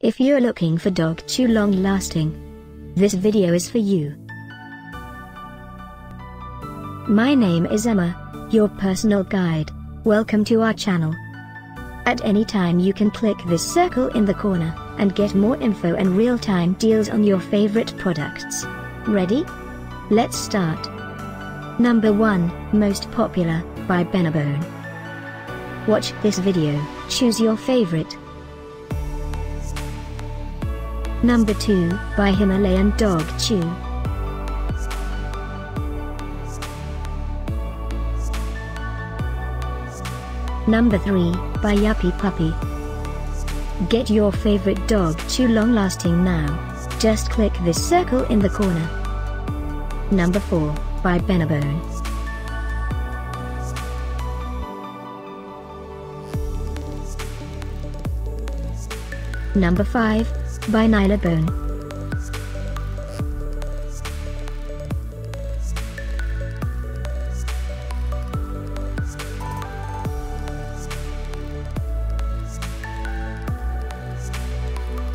If you're looking for dog chew long-lasting, this video is for you. My name is Emma, your personal guide. Welcome to our channel. At any time you can click this circle in the corner, and get more info and real-time deals on your favorite products. Ready? Let's start. Number 1, Most Popular, by Benebone. Watch this video, choose your favorite. Number 2, by Himalayan Dog Chew. Number 3, by Yuppie Puppy. Get your favorite dog chew long-lasting now. Just click this circle in the corner. Number 4, by Benebone. Number 5, by Nylabone.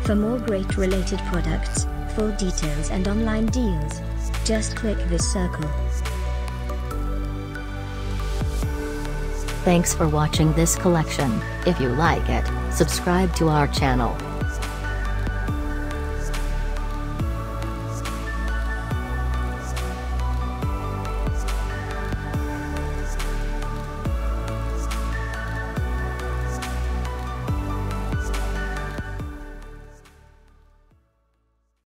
For more great related products, full details and online deals, just click this circle. Thanks for watching this collection. If you like it, subscribe to our channel.